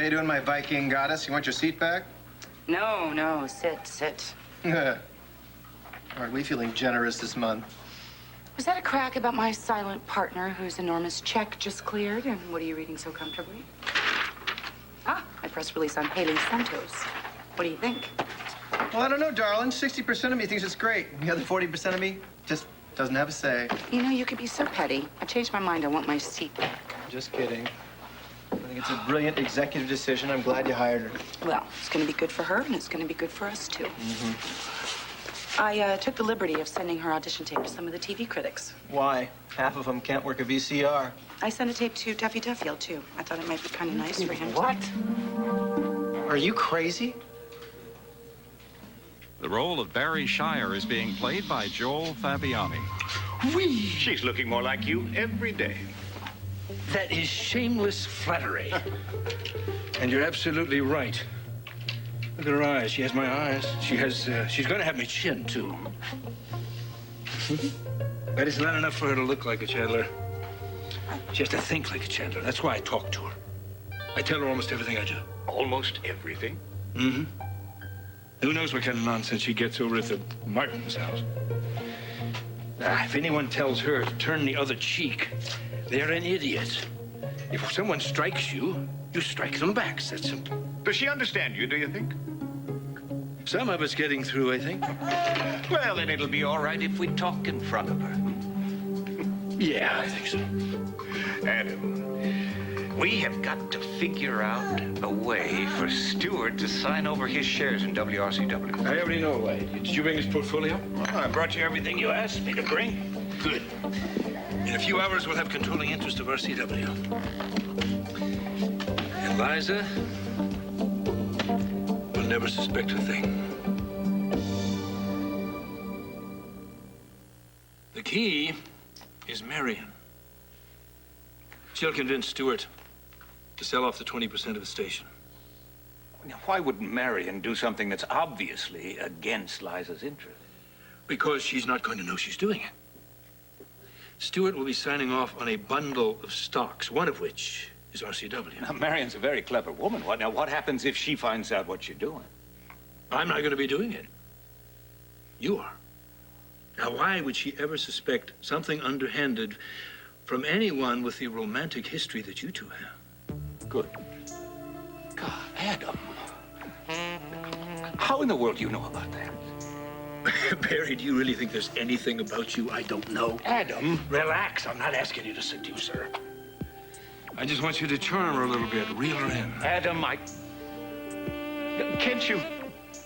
you doing, my Viking goddess? You want your seat back? No, sit. Aren't we feeling generous this month? Was that a crack about my silent partner whose enormous check just cleared? And what are you reading so comfortably? Ah, my press release on Haley Santos. What do you think? Well, I don't know, darling. 60% of me thinks it's great. The other 40% of me just doesn't have a say. You know, you could be so petty. I changed my mind. I want my seat back. Just kidding. I think it's a brilliant executive decision. I'm glad you hired her. Well, it's going to be good for her, and it's going to be good for us, too. I took the liberty of sending her audition tape to some of the TV critics. Why? Half of them can't work a VCR. I sent a tape to Duffy Duffield, too. I thought it might be kind of nice for him. What? Are you crazy? The role of Barry Shire is being played by Joel Fabiani. Whee! She's looking more like you every day. That is shameless flattery. And you're absolutely right. Look at her eyes. She has my eyes. She's going to have my chin, too. That is not enough for her to look like a Chandler. She has to think like a Chandler. That's why I talk to her. I tell her almost everything I do. Almost everything? Mm-hmm. Who knows what kind of nonsense she gets over at the Martin's house. If anyone tells her to turn the other cheek, they're an idiot. If someone strikes you, you strike them back. It's that simple. Does she understand you, do you think? Some of it's getting through, I think. Well, then it'll be all right if we talk in front of her. Yeah, I think so. Adam, we have got to figure out a way for Stewart to sign over his shares in WRCW. I already know a way. Did you bring his portfolio? Well, I brought you everything you asked me to bring. Good. In a few hours, we'll have controlling interest of RCW. And Liza will never suspect a thing. The key is Marion. She'll convince Stewart to sell off the 20% of the station. Now, why wouldn't Marion do something that's obviously against Liza's interest? Because she's not going to know she's doing it. Stewart will be signing off on a bundle of stocks, one of which is RCW. Now, Marion's a very clever woman. What happens if she finds out what you're doing? I'm not going to be doing it. You are. Now, why would she ever suspect something underhanded from anyone with the romantic history that you two have? Good. God, Adam. How in the world do you know about that? Barry, do you really think there's anything about you I don't know? Adam. Relax. I'm not asking you to seduce her. I just want you to charm her a little bit, reel her in. Adam, can't you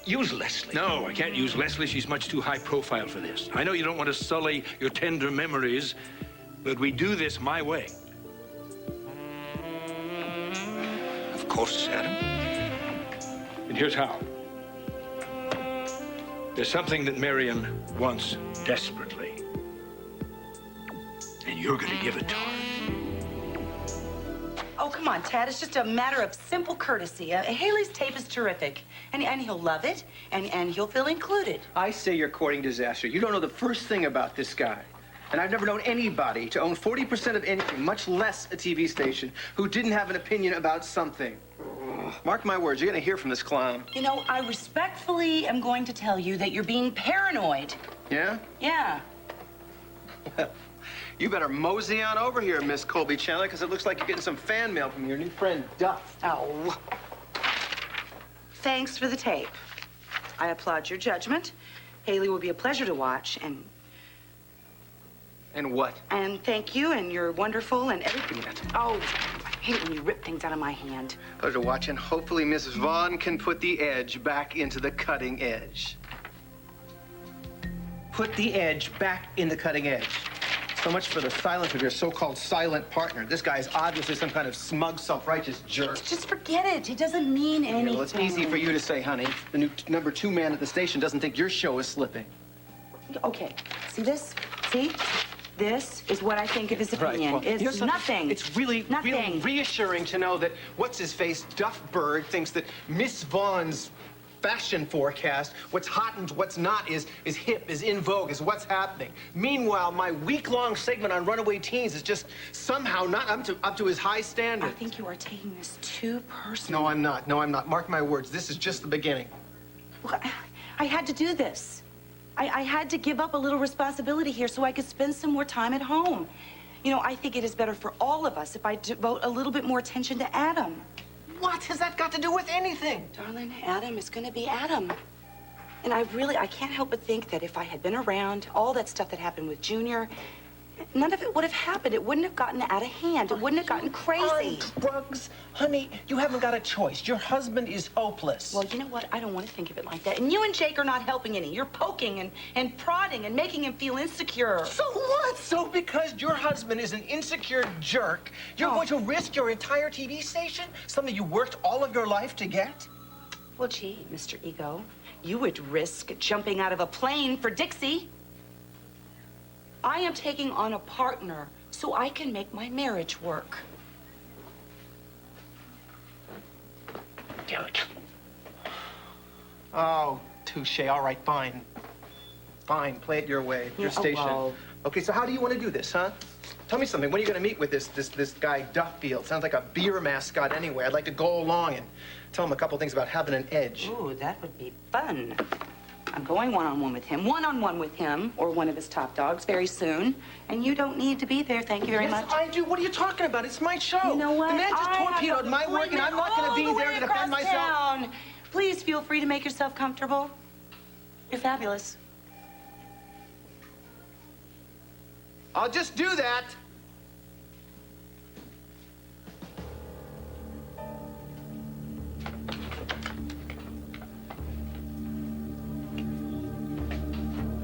use Leslie? No, I can't use Leslie. She's much too high profile for this. I know you don't want to sully your tender memories, but we do this my way. Of course, Adam. And here's how. There's something that Marion wants desperately. And you're going to give it to her. Oh, come on, Tad. It's just a matter of simple courtesy. Haley's tape is terrific, and he'll love it, and he'll feel included. I say you're courting disaster. You don't know the first thing about this guy. And I've never known anybody to own 40% of anything, much less a TV station, who didn't have an opinion about something. Mark my words, you're going to hear from this clown. You know, I respectfully am going to tell you that you're being paranoid. Yeah? Yeah. Well, you better mosey on over here, Miss Colby Chandler, because it looks like you're getting some fan mail from your new friend, Duff. Oh. Thanks for the tape. I applaud your judgment. Haley will be a pleasure to watch, and what? And thank you, and you're wonderful, and everything. Oh, I hate it when you rip things out of my hand. Pleasure watching. Hopefully, Miss Vaughn can put the edge back into the cutting edge. Put the edge back in the cutting edge. So much for the silence of your so-called silent partner. This guy is obviously some kind of smug, self-righteous jerk. Just forget it. It doesn't mean anything. Yeah, well, it's easy for you to say, honey. The new number 2 man at the station doesn't think your show is slipping. Okay. See this? See? This is what I think of his opinion. Well, It's you know nothing. It's really reassuring to know that what's-his-face, Duff Bird, thinks that Miss Vaughn's fashion forecast. What's hot and what's not is hip, is in vogue, is what's happening. Meanwhile, my week-long segment on runaway teens is just somehow not up to his high standards. I think you are taking this too personal. No, I'm not. No, I'm not. Mark my words. This is just the beginning. Look, I had to do this. I had to give up a little responsibility here so I could spend some more time at home. You know, I think it is better for all of us if I devote a little bit more attention to Adam. What has that got to do with anything? Darling, Adam is going to be Adam. And I can't help but think that if I had been around, all that stuff that happened with Junior, none of it would have happened. It wouldn't have gotten out of hand. It wouldn't have gotten crazy. On drugs? Honey, you haven't got a choice. Your husband is hopeless. Well, you know what? I don't want to think of it like that. And you and Jake are not helping any. You're poking and prodding and making him feel insecure. So what? So because your husband is an insecure jerk, you're going to risk your entire TV station? Something you worked all of your life to get? Well, gee, Mr. Ego, you would risk jumping out of a plane for Dixie. I am taking on a partner so I can make my marriage work. Damn it. Oh, touche. All right, fine. Fine, play it your way, your station. Well. Okay, so how do you want to do this, huh? Tell me something. When are you going to meet with this guy, Duffield? Sounds like a beer mascot anyway. I'd like to go along and tell him a couple things about having an edge. Ooh, that would be fun. I'm going one-on-one with him, or one of his top dogs very soon. And you don't need to be there, thank you very much. Yes, I do. What are you talking about? It's my show. You know what? The man just torpedoed my work, and I'm not going to be there to defend myself. Town. Please feel free to make yourself comfortable. You're fabulous. I'll just do that.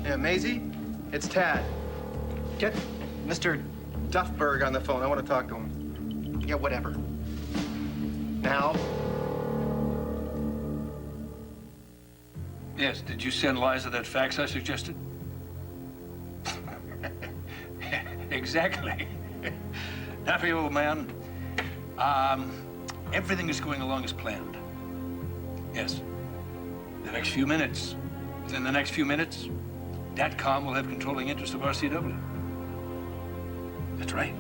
Yeah, Maisie, it's Tad. Get Mr. Duffberg on the phone. I want to talk to him. Yeah, whatever. Now. Yes, did you send Liza that fax I suggested? Exactly. Happy old man. Everything is going along as planned. Yes. The next few minutes. Within the next few minutes, Datcom will have controlling interest of RCW. That's right.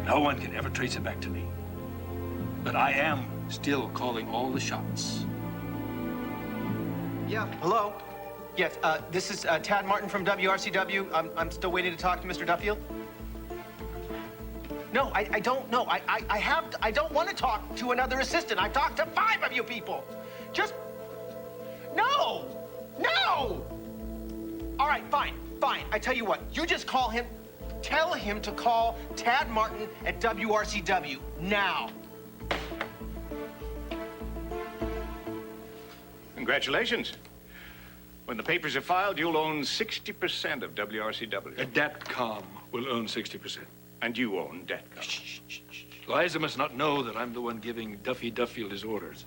No one can ever trace it back to me. But I am still calling all the shots. Yeah, hello? Yes, this is Tad Martin from WRCW. I'm still waiting to talk to Mr. Duffield. No, I don't know. I don't want to talk to another assistant. I've talked to 5 of you people. Just, no! All right, fine. I tell you what, you just call him, tell him to call Tad Martin at WRCW now. Congratulations. When the papers are filed, you'll own 60% of WRCW. Datcom will own 60%. And you own Datcom. Liza must not know that I'm the one giving Duffy Duffield his orders.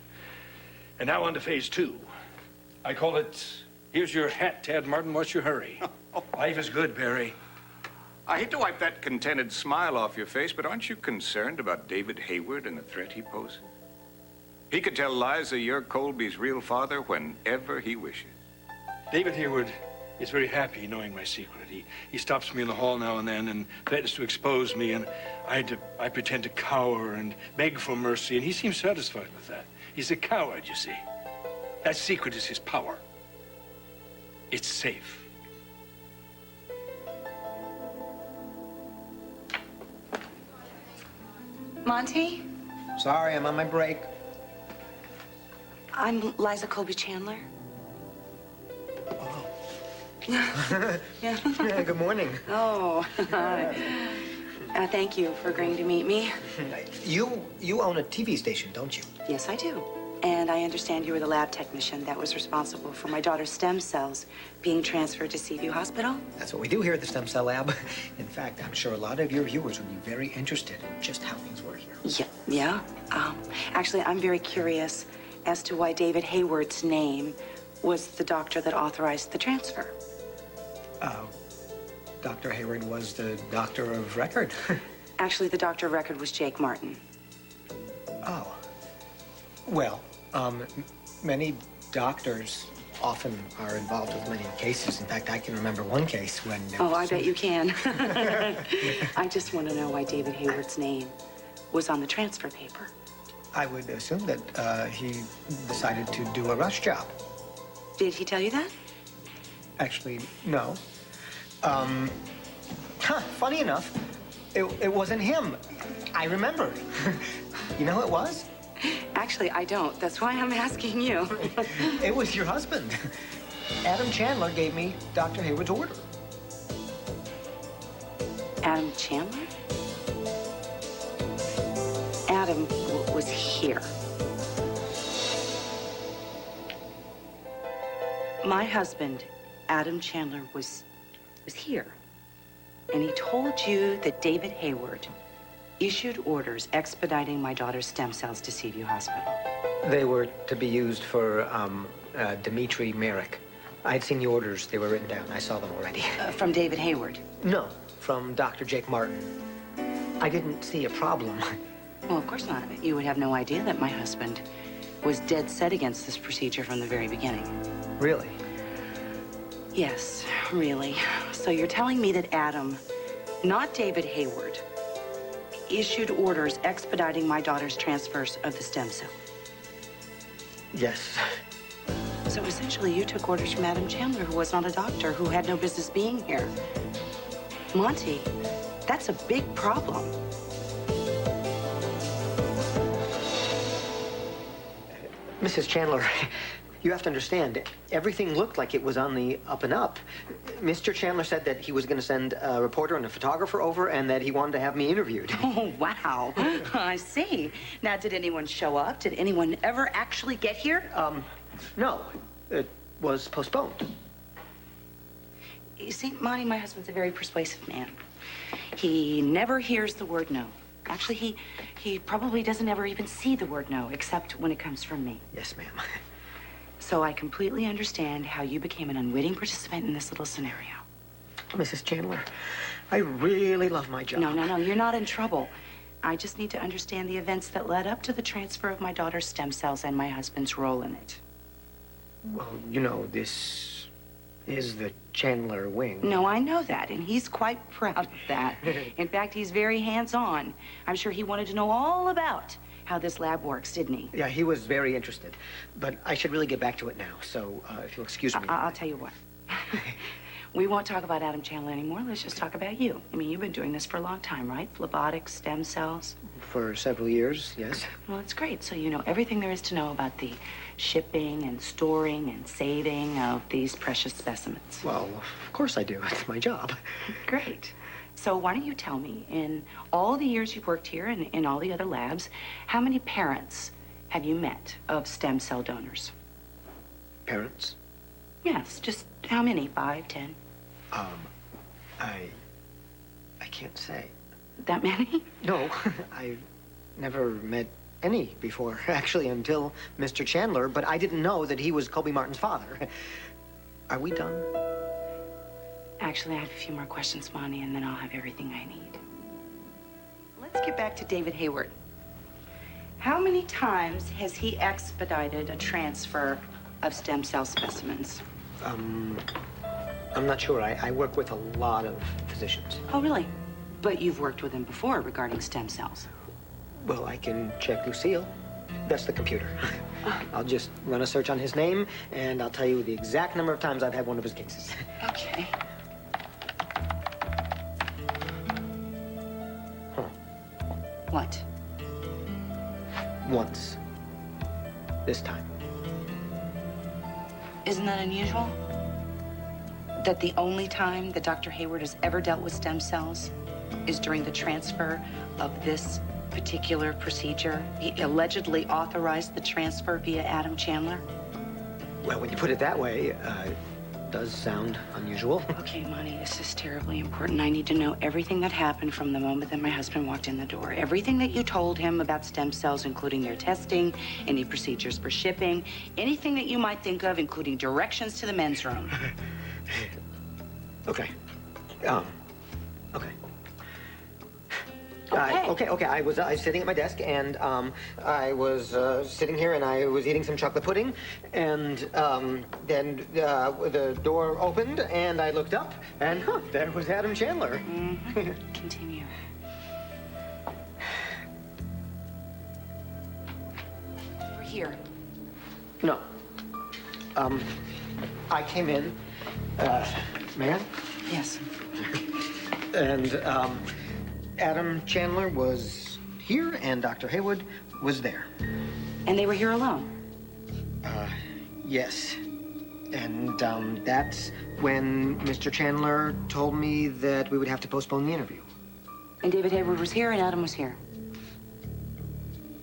And now on to phase 2. I call it, here's your hat, Tad Martin, what's your hurry? Life is good, Barry. I hate to wipe that contented smile off your face, but aren't you concerned about David Hayward and the threat he poses? He could tell Liza you're Colby's real father whenever he wishes. David Hayward is very happy knowing my secret. He stops me in the hall now and then and threatens to expose me, and I pretend to cower and beg for mercy, and he seems satisfied with that. He's a coward, you see. That secret is his power. It's safe. Monty, Sorry, I'm on my break. I'm Liza Colby Chandler. Yeah. Yeah, good morning. Oh, hi. Thank you for agreeing to meet me. You own a TV station, don't you? Yes, I do. And I understand you were the lab technician that was responsible for my daughter's stem cells being transferred to Seaview Hospital. That's what we do here at the Stem Cell Lab. In fact, I'm sure a lot of your viewers would be very interested in just how things work here. Yeah. Actually, I'm very curious as to why David Hayward's name was the doctor that authorized the transfer. Dr. Hayward was the doctor of record. Actually, the doctor of record was Jake Martin. Oh. Well, Many doctors often are involved with many cases. In fact, I can remember one case when... Oh, I bet you can. I just want to know why David Hayward's name was on the transfer paper. I would assume that he decided to do a rush job. Did he tell you that? Actually, no. Funny enough, it wasn't him. I remember. You know who it was? Actually, I don't. That's why I'm asking you. It was your husband. Adam Chandler gave me Dr. Hayward's order. Adam Chandler? Adam was here. My husband, Adam Chandler, was here. And he told you that David Hayward issued orders expediting my daughter's stem cells to Seaview Hospital. They were to be used for Dmitri Merrick. I'd seen the orders. They were written down. I saw them already. From David Hayward? No, from Dr. Jake Martin. I didn't see a problem. Well, of course not. You would have no idea that my husband was dead set against this procedure from the very beginning. Really? Yes, really. So you're telling me that Adam, not David Hayward, issued orders expediting my daughter's transfers of the stem cell? Yes. So essentially, you took orders from Adam Chandler, who was not a doctor, who had no business being here. Monty, that's a big problem. Mrs. Chandler, you have to understand, everything looked like it was on the up and up. Mr. Chandler said that he was going to send a reporter and a photographer over and that he wanted to have me interviewed. Oh, wow. I see. Now, did anyone show up? Did anyone ever actually get here? No. It was postponed. You see, Monty, my husband's a very persuasive man. He never hears the word no. Actually, he probably doesn't ever even see the word no, except when it comes from me. Yes, ma'am. So I completely understand how you became an unwitting participant in this little scenario. Mrs. Chandler, I really love my job. No, you're not in trouble. I just need to understand the events that led up to the transfer of my daughter's stem cells and my husband's role in it. Well, you know, this is the Chandler wing. No, I know that, and he's quite proud of that. In fact, he's very hands-on. I'm sure he wanted to know all about how this lab works, didn't he? Yeah, he was very interested. But I should really get back to it now, so if you'll excuse me. I'll tell you what. We won't talk about Adam Chandler anymore. Let's just talk about you. I mean, you've been doing this for a long time, right? Phlebotics, stem cells. For several years, yes. Well, it's great. So you know everything there is to know about the shipping and storing and saving of these precious specimens. Well, of course I do. It's my job. Great. So why don't you tell me, in all the years you've worked here and in all the other labs, how many parents have you met of stem cell donors? Parents? Yes, just how many? 5, 10? I can't say. That many? No, I've never met any before, actually, until Mr. Chandler, but I didn't know that he was Colby Martin's father. Are we done? Actually, I have a few more questions, Monty, and then I'll have everything I need. Let's get back to David Hayward. How many times has he expedited a transfer of stem cell specimens? I'm not sure. I work with a lot of physicians. Oh, really? But you've worked with him before regarding stem cells. Well, I can check Lucille. That's the computer. I'll just run a search on his name, and I'll tell you the exact number of times I've had one of his cases. Okay. Huh. What? Once. This time. Isn't that unusual? That the only time that Dr. Hayward has ever dealt with stem cells is during the transfer of this particular procedure? He allegedly authorized the transfer via Adam Chandler? Well, when you put it that way, it does sound unusual. Okay, Monty, this is terribly important. I need to know everything that happened from the moment that my husband walked in the door. Everything that you told him about stem cells, including their testing, any procedures for shipping, anything that you might think of, including directions to the men's room. Okay. Okay. Okay. I was sitting at my desk, and I was sitting here, and I was eating some chocolate pudding, and then the door opened, and I looked up, and there was Adam Chandler. Continue. We're here. No. I came in, man, Yes. and Adam Chandler was here, and Dr. Haywood was there. And they were here alone. Yes. And that's when Mr. Chandler told me that we would have to postpone the interview. And David Hayward was here and Adam was here.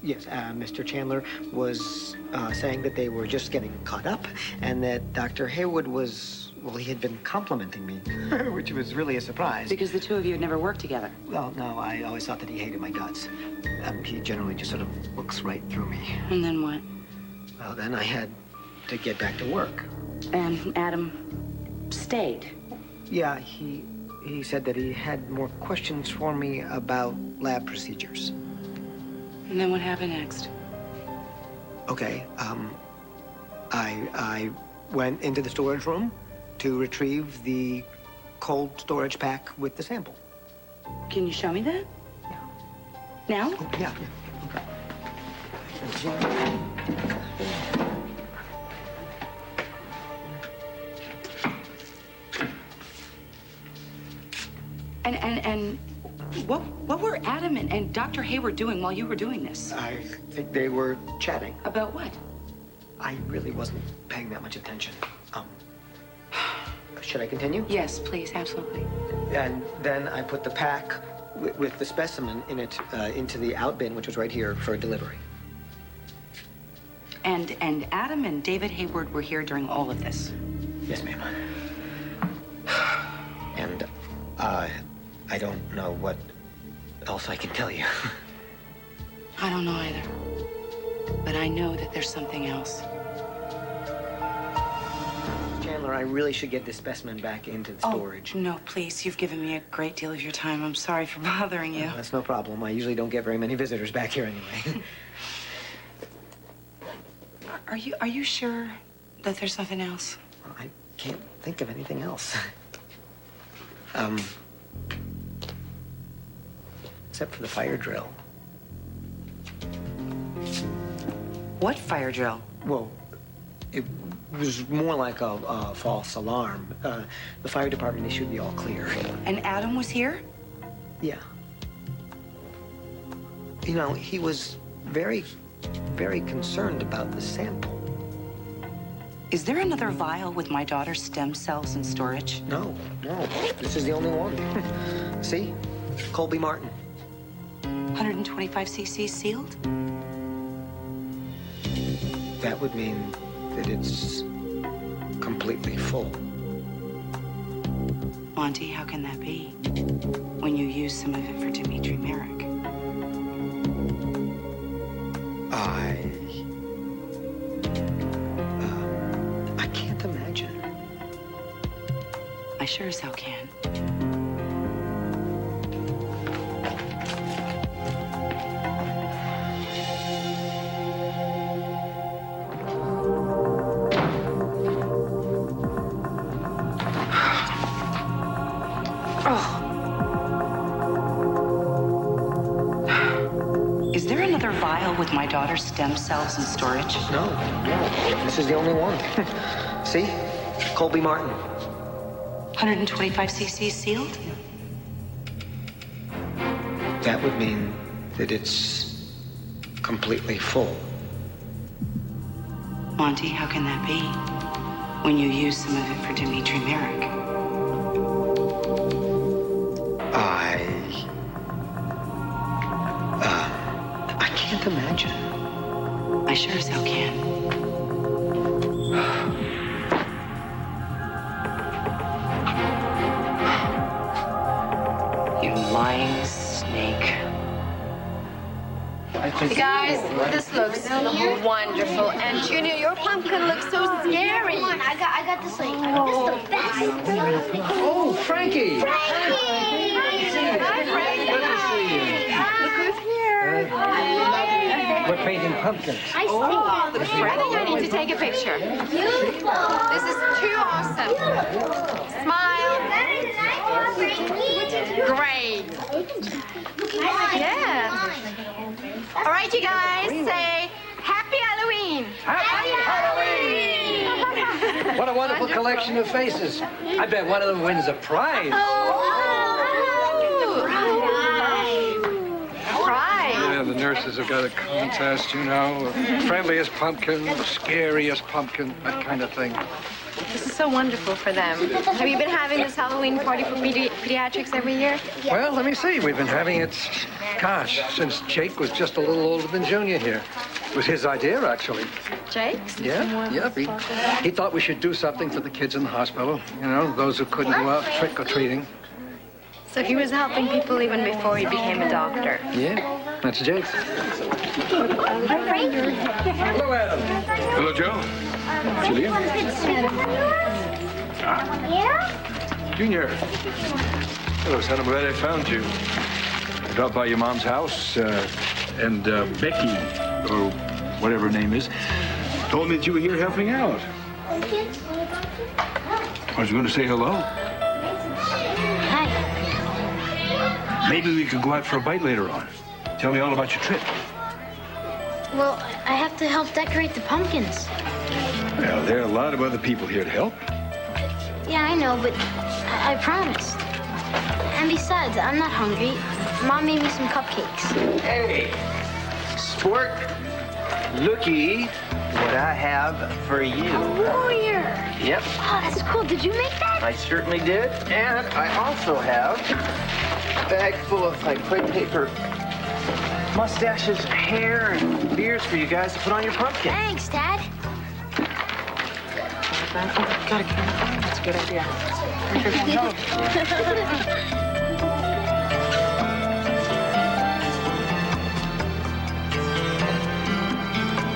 Yes, Mr. Chandler was saying that they were just getting caught up, and that Dr. Haywood was, well, he had been complimenting me, which was really a surprise. Because the two of you had never worked together. Well, no, I always thought that he hated my guts. He generally just sort of looks right through me. And then what? Well, then I had to get back to work. And Adam stayed. Yeah, he said that he had more questions for me about lab procedures. And then what happened next? Okay, I went into the storage room to retrieve the cold storage pack with the sample. Can you show me that? Yeah. Now? Oh, yeah. Okay. And what were Adam and Dr. Hayward doing while you were doing this? I think they were chatting. About what? I really wasn't paying that much attention. Should I continue? Yes, please, absolutely. And then I put the pack with the specimen in it into the out bin, which was right here for delivery. And Adam and David Hayward were here during all of this? Yes, ma'am. And I don't know what else I can tell you. I don't know either. But I know that there's something else. Chandler, I really should get this specimen back into the storage. Oh, no, please. You've given me a great deal of your time. I'm sorry for bothering you. That's no problem. I usually don't get very many visitors back here anyway. Are you sure that there's nothing else? Well, I can't think of anything else. Except for the fire drill. What fire drill? Well, it was more like a false alarm. The fire department issued the all clear. And Adam was here? Yeah. You know, he was very, very concerned about the sample. Is there another vial with my daughter's stem cells in storage? No. This is the only one. See? Colby Martin. 125 cc sealed? That would mean that it's completely full. Monty, how can that be? When you use some of it for Dimitri Merrick. I can't imagine. I sure as hell can. Is there another vial with my daughter's stem cells in storage? No. This is the only one. See? Colby Martin. 125 cc sealed? That would mean that it's completely full. Monty, how can that be? When you use some of it for Dimitri Merrick. I can't imagine. I sure as hell can. You lying snake. You guys, this looks wonderful. And Junior, your pumpkin looks so scary. Come on, I got this thing. This is the best. Oh, Frankie! Frankie! Hi, Frankie. Good to see you. We're painting pumpkins. I think I need to take a picture. This is too awesome. Smile. Great. Yeah. All right, you guys, say Happy Halloween. Happy Halloween! What a wonderful collection of faces. I bet one of them wins a prize. Yeah, the nurses have got a contest, you know. Friendliest pumpkin, scariest pumpkin, that kind of thing. This is so wonderful for them. Have you been having this Halloween party for pediatrics every year? Well, let me see. We've been having it, gosh, since Jake was just a little older than Junior here. It was his idea, actually. Jake's? Yeah. He thought we should do something for the kids in the hospital, you know, those who couldn't go out trick-or-treating. So he was helping people even before he became a doctor. Yeah, that's Jake. Hello, Adam. Hello, Joe. Gillian. Junior. Hello, son. I'm glad I found you. I dropped by your mom's house, and Becky, or whatever her name is, told me that you were here helping out. I was going to say hello. Hi. Maybe we could go out for a bite later on. Tell me all about your trip. Well, I have to help decorate the pumpkins. Well, there are a lot of other people here to help. Yeah, I know, but I promised. And besides, I'm not hungry. Mom made me some cupcakes. Hey, sport, looky what I have for you. A warrior. Yep, Oh, that's cool. Did you make that? I certainly did. And I also have a bag full of like plate paper, mustaches, and hair, and beers for you guys to put on your pumpkin. Thanks, Dad. Got a camera. That's a good idea.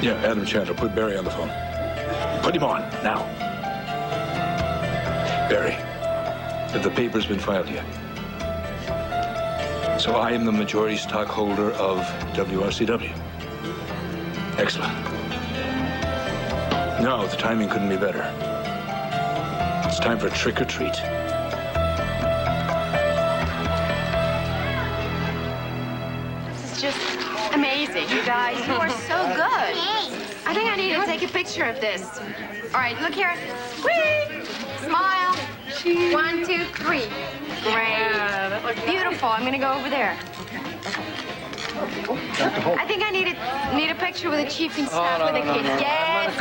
Yeah, Adam Chandler, put Barry on the phone. Put him on, now. Barry, have the papers been filed yet? So I am the majority stockholder of WRCW. Excellent. No, the timing couldn't be better. It's time for trick or treat. This is just amazing, you guys. You are so good. I think I need to take a picture of this. All right, look here. Whee! Smile. 1, 2, 3. Great. Beautiful. I'm going to go over there. I think I need a picture with the chief and staff with the kids. Yes.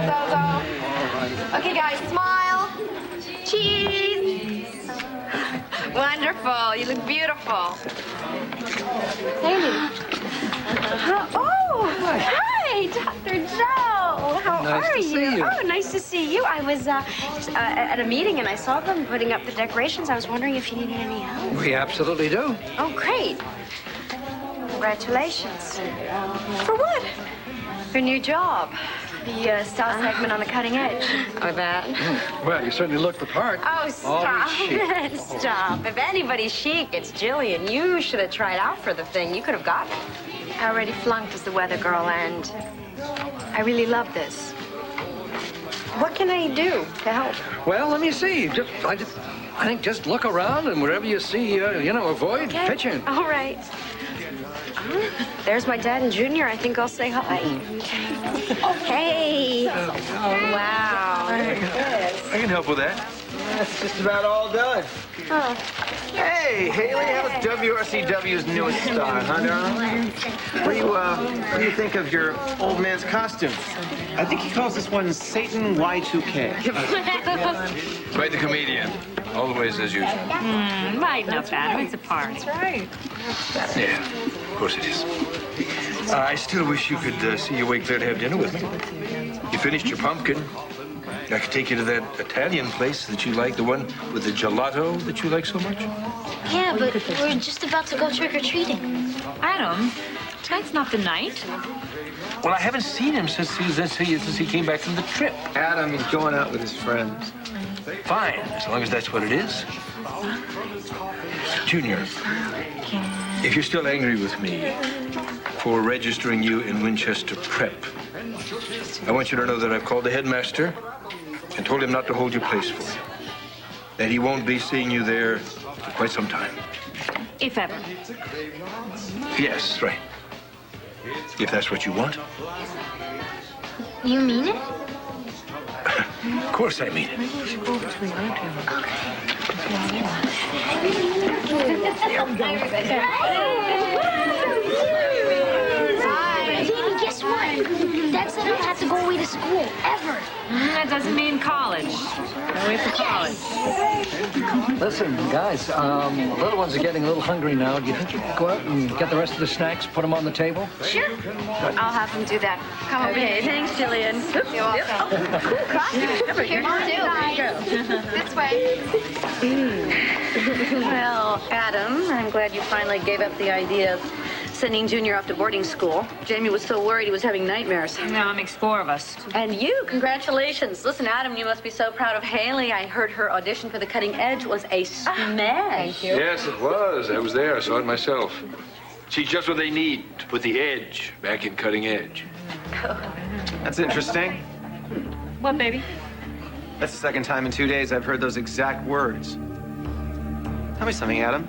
Go. Okay, guys, smile. Cheese. Wonderful. You look beautiful. Thank you. Oh, hi, Dr. Joe. How are you? Oh, nice to see you. I was at a meeting and I saw them putting up the decorations. I was wondering if you needed any help. We absolutely do. Oh, great. Congratulations. For what? For a new job. The style segment on the cutting edge. Oh, that? Well, you certainly look the part. Oh, stop. Always chic. Stop. If anybody's chic, it's Gillian. You should have tried out for the thing. You could have gotten it. I already flunked as the weather girl, and I really love this. What can I do to help? Well, let me see. I think just look around and wherever you see, avoid pitching. All right. There's my dad and Junior. I think I'll say hi. Hey. Wow. I can help with that. That's just about all done. Oh. Hey, Haley, how's WRCW's newest star, huh, darling? What do you think of your old man's costume? I think he calls this one Satan Y2K. Quite the comedian. Always as usual. Right, not bad. It's a part. That's right. Yeah, of course it is. I still wish you could see your way clear to have dinner with me. You finished your pumpkin. I could take you to that Italian place that you like, the one with the gelato that you like so much. Yeah, but we're just about to go trick-or-treating. Adam, tonight's not the night. Well, I haven't seen him since he came back from the trip. Adam, he's going out with his friends. Fine, as long as that's what it is. Junior, if you're still angry with me for registering you in Winchester Prep, I want you to know that I've called the headmaster and told him not to hold your place for you. That he won't be seeing you there for quite some time. If ever. Yes, right. If that's what you want. You mean it? Of course I mean it. Hi. Jamie, guess what? Dad said I don't have to go away to school, ever. That doesn't mean college. Go away for college. Listen, guys, the little ones are getting a little hungry now. Do you think you could go out and get the rest of the snacks, put them on the table? Sure. I'll have them do that. Come over here. Thanks, Gillian. You're welcome. Cool costume. Here too. This way. Well, Adam, I'm glad you finally gave up the idea of sending Junior off to boarding school. Jamie was so worried he was having nightmares. Now it makes 4 of us. And you, congratulations. Listen, Adam, you must be so proud of Haley. I heard her audition for The Cutting Edge was a smash. Thank you. Yes, it was. I was there. I saw it myself. She's just what they need to put the edge back in Cutting Edge. That's interesting. What, baby? That's the second time in 2 days I've heard those exact words. Tell me something, Adam.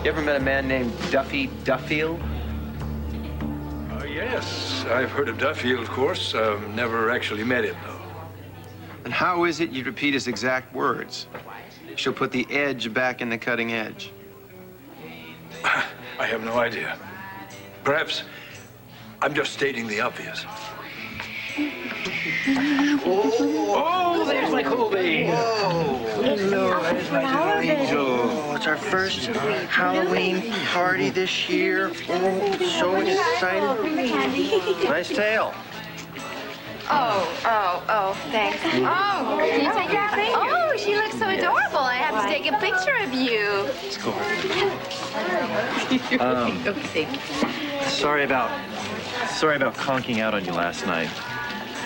You ever met a man named Duffy Duffield? Yes, I've heard of Duffield, of course. Never actually met him, though. And how is it you'd repeat his exact words? She'll put the edge back in the cutting edge. I have no idea. Perhaps I'm just stating the obvious. Oh, there's my Colby. Hello, there's my little angel. It's our first Halloween party this year. Oh, so excited. Nice tail. Oh, thanks. Oh, can you take your thing? Oh, she looks so adorable. I have to take a picture of you. Score. Sorry about conking out on you last night.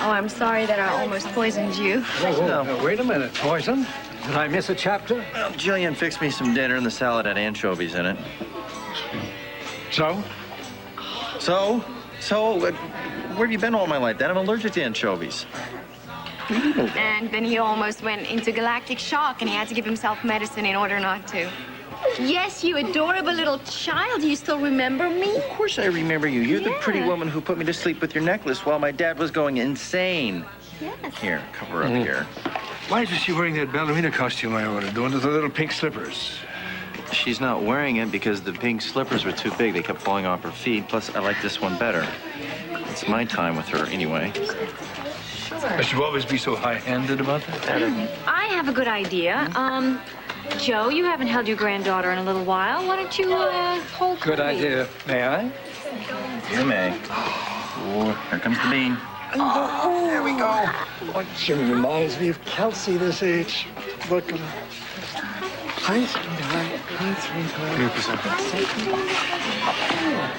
Oh, I'm sorry that I almost poisoned you. No, wait a minute. Poison? Did I miss a chapter? Well, Gillian fixed me some dinner and the salad had anchovies in it. So? Where have you been all my life, Dad? I'm allergic to anchovies. And then he almost went into galactic shock and he had to give himself medicine in order not to. Yes, you adorable little child. Do you still remember me? Of course I remember you. You're the pretty Yeah. woman who put me to sleep with your necklace while my dad was going insane. Yes. Here, cover up here. Why is she wearing that ballerina costume I ordered, the one with the little pink slippers? She's not wearing it because the pink slippers were too big. They kept falling off her feet. Plus, I like this one better. It's my time with her anyway. Must you always be so high-handed about that? Adam. I have a good idea. Joe, you haven't held your granddaughter in a little while. Why don't you, hold Good Colby? idea. May I? You may. Oh, here comes the bean. Oh, there we go. Oh, Jimmy reminds me of Kelsey this age. Look at her. Hi, sweetheart. Hi,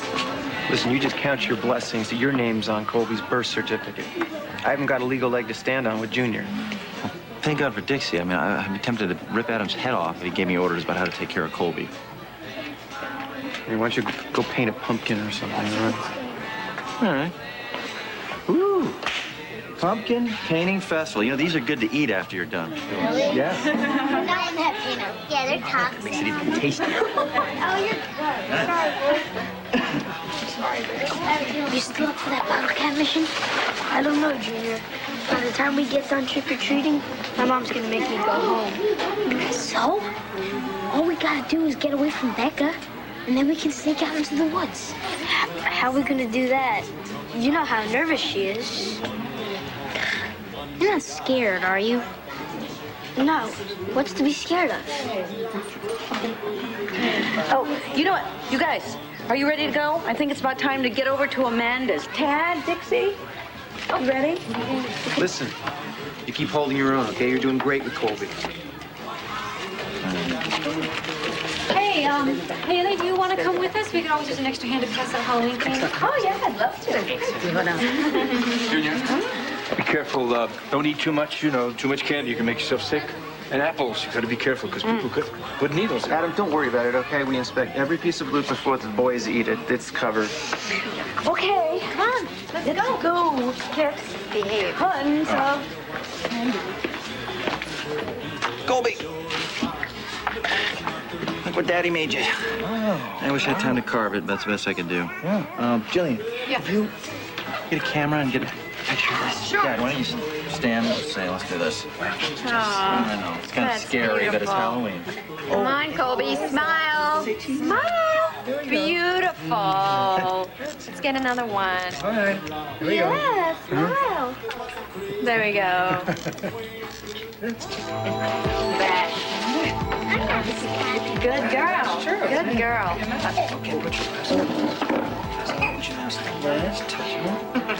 sweetheart. Listen, you just count your blessings that your name's on Colby's birth certificate. I haven't got a legal leg to stand on with Junior. Thank God for Dixie. I mean, I'd be tempted to rip Adam's head off if he gave me orders about how to take care of Colby. I mean, why don't you go paint a pumpkin or something, all right? All right. Ooh. Pumpkin painting festival. You know, these are good to eat after you're done. Yeah? That one had peanut. Yeah, they're toxic. Makes it even tastier. Oh, you're good. You still up for that bottle cap mission? I don't know, Junior. By the time we get done trick-or-treating, my mom's gonna make me go home. So? All we gotta do is get away from Becca, and then we can sneak out into the woods. How are we gonna do that? You know how nervous she is. You're not scared, are you? No. What's to be scared of? Oh, you know what? You guys, are you ready to go? I think it's about time to get over to Amanda's. Tad, Dixie? You ready? Listen, you keep holding your own, okay? You're doing great with Colby. Hey, Haley, do you want to come with us? We could always use an extra hand to pass out Halloween candy. Oh, yeah, I'd love to. Junior, be careful. Don't eat too much. You know, too much candy, you can make yourself sick. And apples, you gotta be careful, because people could put needles in. Adam, don't worry about it, okay? We inspect every piece of loot before the boys eat it. It's covered. Okay, come on. Let's go. Let's behave. Tons of candy. Colby! Look what Daddy made you. Oh. I wish I had time to carve it, but that's the best I could do. Yeah. Gillian. Yeah. If you get a camera and get a picture of this. Sure. Dad, why don't you stand and say, let's do this. I know, it's kind of that's scary that it's beautiful. Halloween. Come on, Colby. Smile. Smile. Beautiful. Let's get another one. All right. Here we go. Yeah, smile. There we go. Back. Good girl. Sure. Good girl.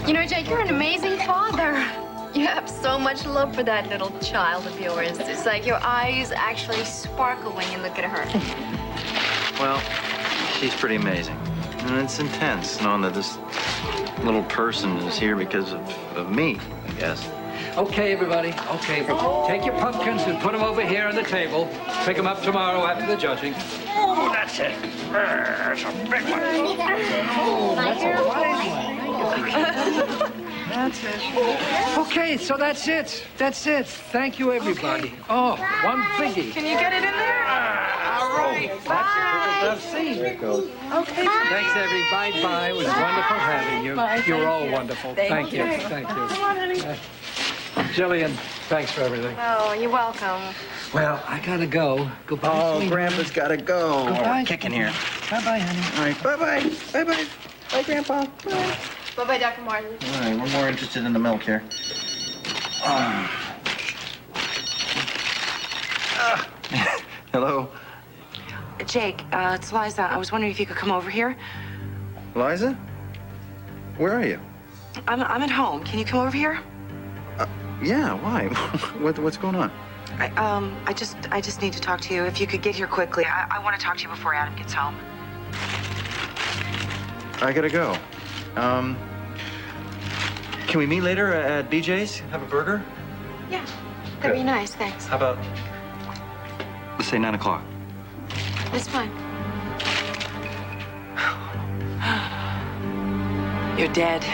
You know, Jake, you're an amazing father. You have so much love for that little child of yours. It's like your eyes actually sparkle when you look at her. Well, she's pretty amazing. And it's intense knowing that this little person is here because of me, I guess. Okay, everybody. Okay. Take your pumpkins and put them over here on the table. Pick them up tomorrow after the judging. Oh, that's it. It's a big one. Oh, that's a wise one. That's it. Okay, so that's it. That's it. Thank you, everybody. Oh, one biggie. Can you get it in there? All right. That's it. There it goes. Okay. Thanks, everybody. Bye-bye. It was wonderful having you. Bye. You're all wonderful. Thank you. Thank you. Come on, honey. Jillian, thanks for everything. Oh, you're welcome. Well, I gotta go. Goodbye. Oh, sweetie. Grandpa's gotta go. Goodbye. We're kicking here. Bye-bye, honey. All right, bye-bye. Bye-bye. Bye, Grandpa. Bye. Bye-bye, Dr. Martin. All right, we're more interested in the milk here. Hello? Jake, it's Liza. I was wondering if you could come over here. Liza? Where are you? I'm at home. Can you come over here? Yeah, why? What's going on? I just need to talk to you. If you could get here quickly. I want to talk to you before Adam gets home. I gotta go. Can we meet later at BJ's? Have a burger? Yeah, that'd be nice, thanks. How about, let's say 9 o'clock? That's fine. You're dead,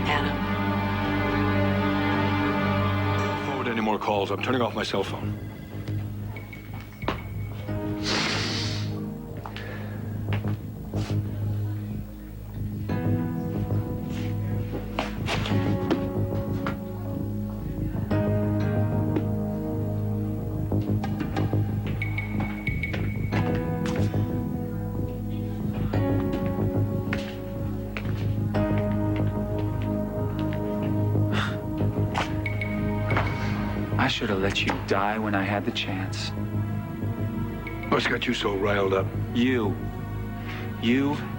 Adam. Forward any more calls. I'm turning off my cell phone. I should have let you die when I had the chance. What's got you so riled up? You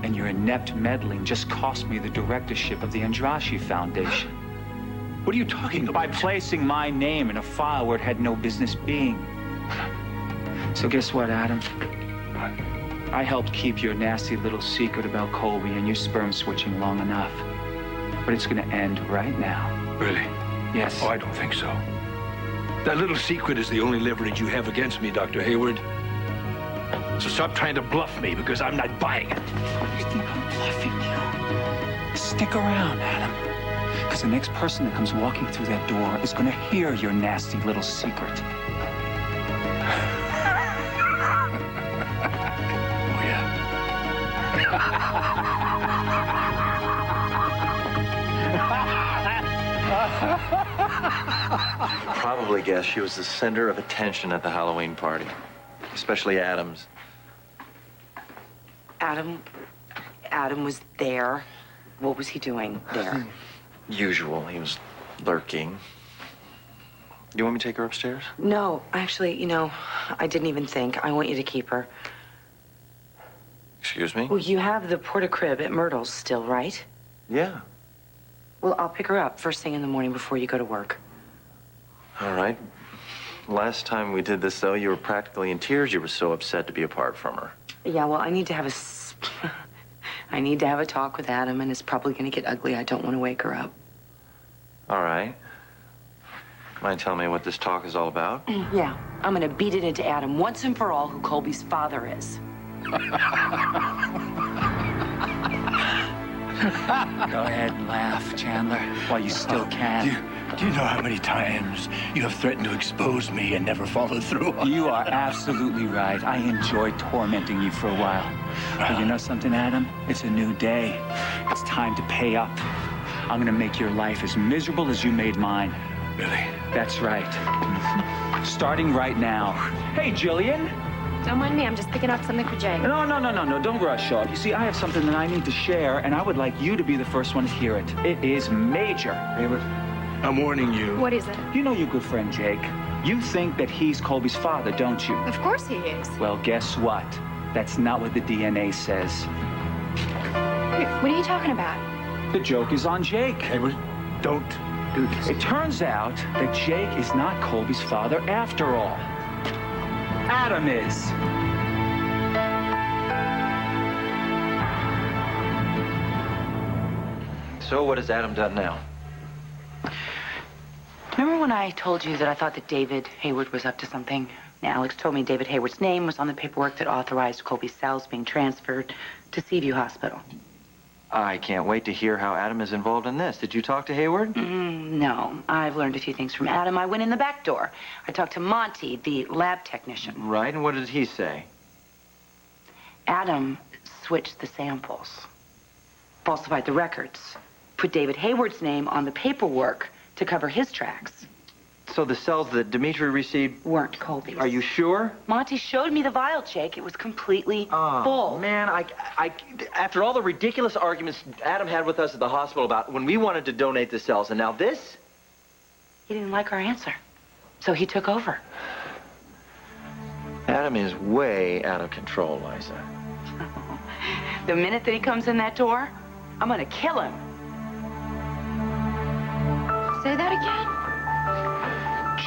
and your inept meddling just cost me the directorship of the Andrashi Foundation. What are you talking about? By placing my name in a file where it had no business being. So guess what, Adam? I helped keep your nasty little secret about Colby and your sperm switching long enough. But it's gonna end right now. Really? Yes. Oh, I don't think so. That little secret is the only leverage you have against me, Dr. Hayward. So stop trying to bluff me, because I'm not buying it. You think I'm bluffing you? Stick around, Adam. Because the next person that comes walking through that door is gonna hear your nasty little secret. Oh, Probably guess she was the center of attention at the Halloween party, especially Adam's. Adam was there. What was he doing there? Usual, he was lurking. You want me to take her upstairs? No, actually, I didn't even think. I want you to keep her. Excuse me? Well, you have the porta crib at Myrtle's still, right? Yeah. Well, I'll pick her up first thing in the morning before you go to work. All right. Last time we did this, though, you were practically in tears. You were so upset to be apart from her. Yeah, well, I need to have a talk with Adam, and it's probably going to get ugly. I don't want to wake her up. All right. Mind telling me what this talk is all about? Yeah, I'm gonna beat it into Adam once and for all who Colby's father is. Go ahead and laugh, Chandler, while you still can. Do you know how many times you have threatened to expose me and never followed through? You are absolutely right. I enjoyed tormenting you for a while. But you know something, Adam? It's a new day. It's time to pay up. I'm gonna make your life as miserable as you made mine. Really? That's right. Starting right now. Hey, Gillian. Don't mind me, I'm just picking up something for Jay. No, don't rush off. You see, I have something that I need to share, and I would like you to be the first one to hear it. It is major. I'm warning you. What is it? You know your good friend Jake. You think that he's Colby's father, don't you? Of course he is. Well, guess what? That's not what the DNA says. Wait, what are you talking about? The joke is on Jake. Hayward, don't do this. It turns out that Jake is not Colby's father after all. Adam is. So what has Adam done now? Remember when I told you that I thought that David Hayward was up to something? Alex told me David Hayward's name was on the paperwork that authorized Colby's cells being transferred to Seaview Hospital. I can't wait to hear how Adam is involved in this. Did you talk to Hayward? No, I've learned a few things from Adam. I went in the back door. I talked to Monty, the lab technician. Right, and what did he say? Adam switched the samples, falsified the records, put David Hayward's name on the paperwork to cover his tracks. So the cells that Dimitri received weren't Colby's. Are you sure? Monty showed me the vial, Jake. It was completely full. Man, after all the ridiculous arguments Adam had with us at the hospital about when we wanted to donate the cells, and now this? He didn't like our answer, so he took over. Adam is way out of control, Liza. The minute that he comes in that door, I'm gonna kill him. Say that again?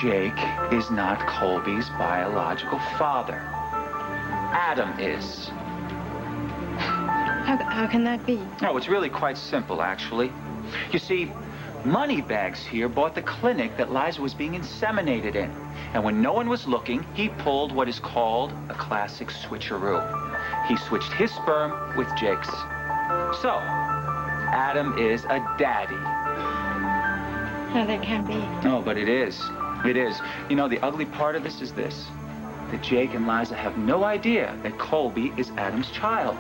Jake is not Colby's biological father. Adam is. How can that be? No, it's really quite simple, actually. You see, Moneybags here bought the clinic that Liza was being inseminated in. And when no one was looking, he pulled what is called a classic switcheroo. He switched his sperm with Jake's. So, Adam is a daddy. No, that can't be. No, but it is. It is. You know, the ugly part of this is this. That Jake and Liza have no idea that Colby is Adam's child.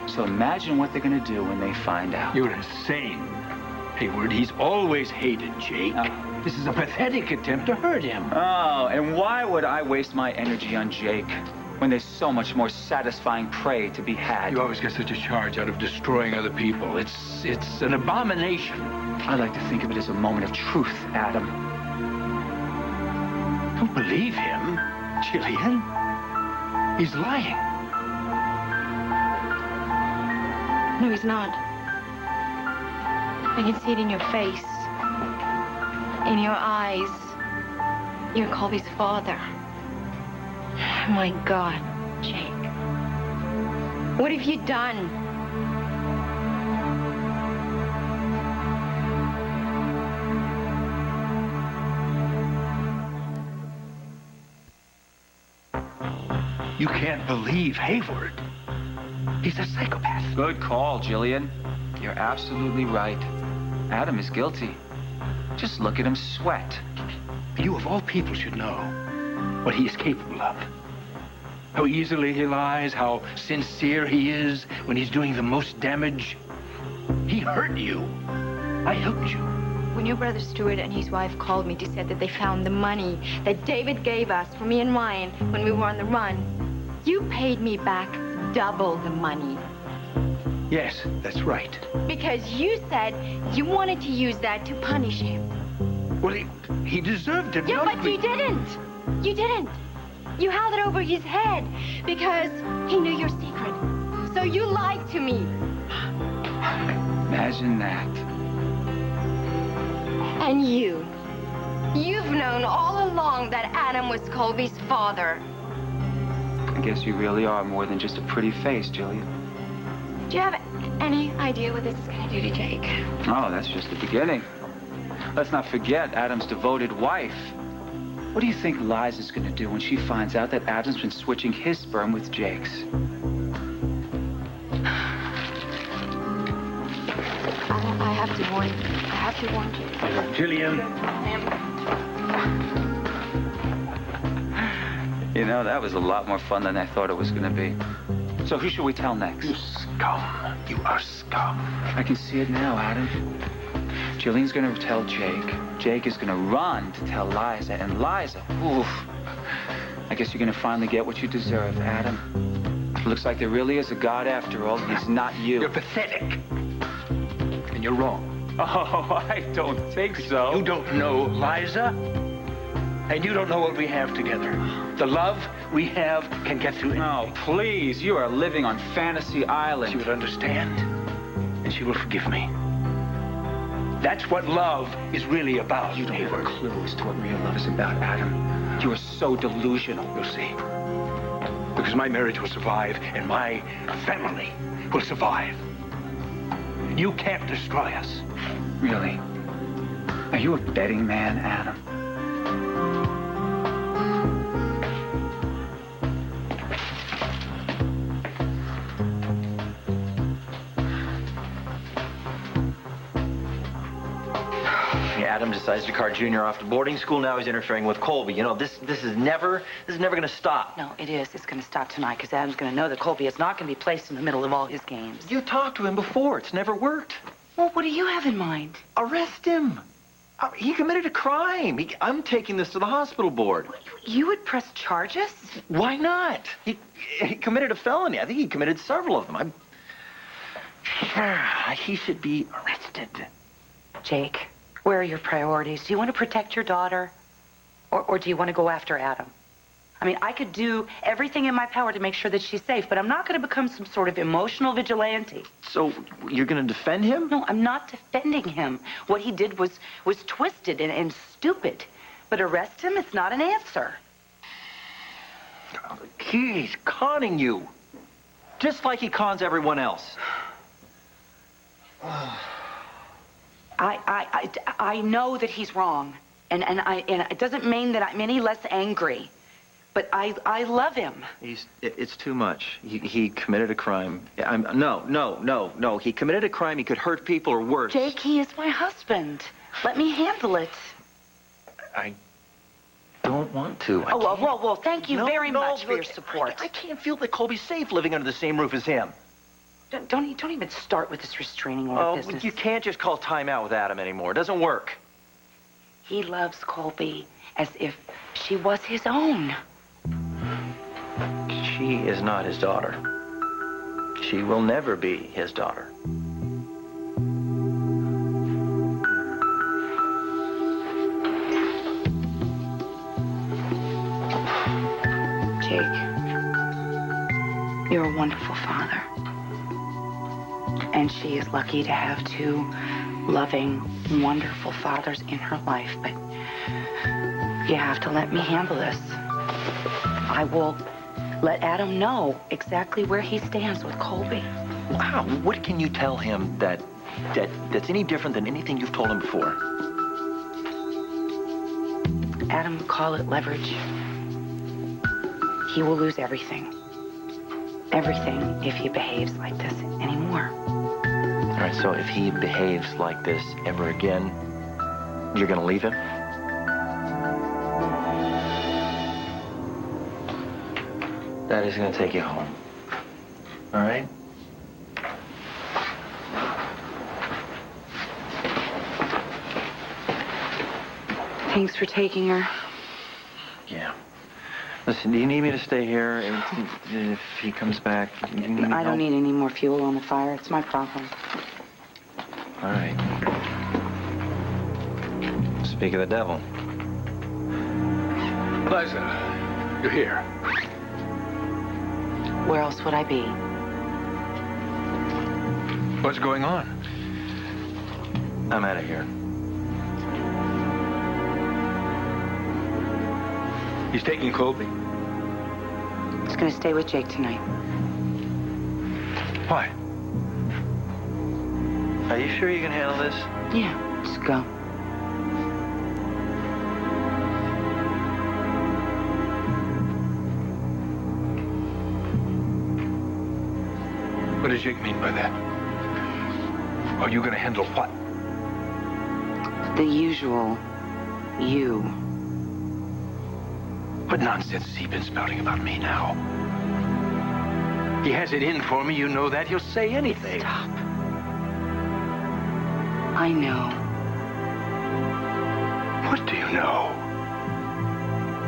So imagine what they're going to do when they find out. You're insane, Hayward. He's always hated Jake. This is a pathetic attempt to hurt him. Oh, and why would I waste my energy on Jake when there's so much more satisfying prey to be had? You always get such a charge out of destroying other people. It's an abomination. I like to think of it as a moment of truth, Adam. Don't believe him, Gillian. He's lying. No, he's not. I can see it in your face. In your eyes. You're Colby's father. My God, Jake. What have you done? You can't believe Hayward. He's a psychopath. Good call, Gillian. You're absolutely right. Adam is guilty. Just look at him sweat. You, of all people, should know what he is capable of. How easily he lies, how sincere he is when he's doing the most damage. He hurt you. I helped you. When your brother Stuart and his wife called me to say that they found the money that David gave us for me and Ryan when we were on the run, you paid me back double the money. Yes, that's right. Because you said you wanted to use that to punish him. Well, he deserved it. Yeah, but you didn't. You didn't. You held it over his head because he knew your secret. So you lied to me. Imagine that. And you've known all along that Adam was Colby's father. I guess you really are more than just a pretty face, Gillian. Do you have any idea what this is going to do to Jake? Oh, that's just the beginning. Let's not forget Adam's devoted wife. What do you think Liza's gonna do when she finds out that Adam's been switching his sperm with Jake's? I have to warn you. I have to warn you. Gillian. You know, that was a lot more fun than I thought it was gonna be. So who should we tell next? You scum. You are scum. I can see it now, Adam. Gillian's gonna tell Jake. Jake is gonna run to tell Liza. And Liza, oof. I guess you're gonna finally get what you deserve, Adam. Looks like there really is a God after all. He's not you. You're pathetic. And you're wrong. Oh, I don't think so. You don't know Liza. And you don't know what we have together. The love we have can get through anything. Oh, please. You are living on Fantasy Island. She would understand. And she will forgive me. That's what love is really about. You don't have a clue as to what real love is about, Adam. You are so delusional. You'll see. Because my marriage will survive, and my family will survive. You can't destroy us. Really? Are you a betting man, Adam? Adam decides to cart Junior off to boarding school. Now he's interfering with Colby. You know, this is never going to stop. No, it is. It's going to stop tonight because Adam's going to know that Colby is not going to be placed in the middle of all his games. You talked to him before. It's never worked. Well, what do you have in mind? Arrest him. He committed a crime. I'm taking this to the hospital board. You would press charges? Why not? He committed a felony. I think he committed several of them. He should be arrested. Jake, where are your priorities? Do you want to protect your daughter? Or do you want to go after Adam? I mean, I could do everything in my power to make sure that she's safe, but I'm not going to become some sort of emotional vigilante. So you're going to defend him? No, I'm not defending him. What he did was twisted and stupid. But arrest him, it's not an answer. He's conning you. Just like he cons everyone else. I know that he's wrong, and it doesn't mean that I'm any less angry, but I love him. It's too much. He committed a crime. No. He committed a crime. He could hurt people or worse. Jake, he is my husband. Let me handle it. I don't want to. Well, thank you very much for your support. I can't feel that Colby's safe living under the same roof as him. Don't even start with this restraining order business. You can't just call time out with Adam anymore. It doesn't work. He loves Colby as if she was his own. She is not his daughter. She will never be his daughter. Jake, you're a wonderful father. And she is lucky to have two loving, wonderful fathers in her life. But you have to let me handle this. I will let Adam know exactly where he stands with Colby. Wow, what can you tell him that's any different than anything you've told him before? Adam would call it leverage. He will lose everything. Everything if he behaves like this anymore. All right, so if he behaves like this ever again, you're going to leave him? Daddy's going to take you home. All right? Thanks for taking her. Yeah. Listen, do you need me to stay here? If he comes back, you need I don't help? need any more fuel on the fire. It's my problem. All right. Speak of the devil. Liza, you're here. Where else would I be? What's going on? I'm out of here. He's taking Colby? He's gonna stay with Jake tonight. Why? Are you sure you can handle this? Yeah, just go. What does Jake mean by that? Are you going to handle what? The usual you. What nonsense has he been spouting about me now? He has it in for me, you know that. He'll say anything. Stop. I know. What do you know?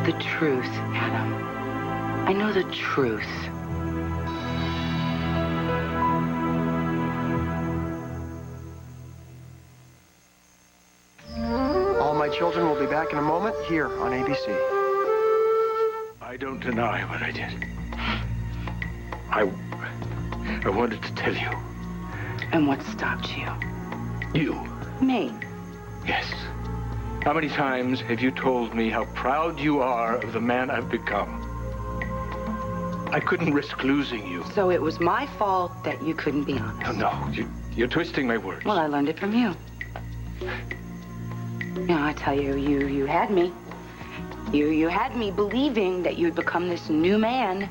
The truth, Adam. I know the truth. All My Children will be back in a moment here on ABC. I don't deny what I did. I wanted to tell you. And what stopped you? You. Me. Yes. How many times have you told me how proud you are of the man I've become? I couldn't risk losing you. So it was my fault that you couldn't be honest. No, you're twisting my words. Well, I learned it from you. Yeah, I tell you, you had me. You had me believing that you'd become this new man.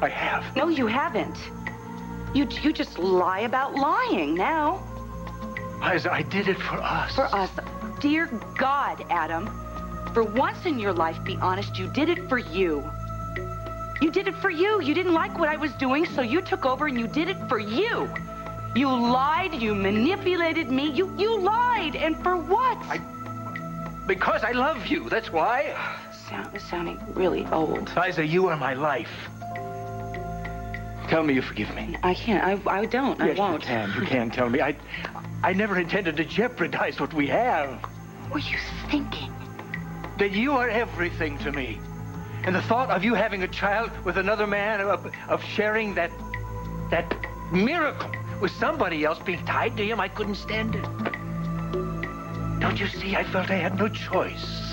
I have. No, you haven't. You just lie about lying now. Liza, I did it for us. For us. Dear God, Adam, for once in your life, be honest, you did it for you. You did it for you. You didn't like what I was doing, so you took over and you did it for you. You lied, you manipulated me, you lied, and for what? Because I love you, that's why. Sounding really old. Liza, you are my life. Tell me you forgive me. I can't. I don't. Yes, I won't. You can tell me. I never intended to jeopardize what we have. What were you thinking? That you are everything to me. And the thought of you having a child with another man, of sharing that miracle with somebody else, being tied to him, I couldn't stand it. Don't you see? I felt I had no choice.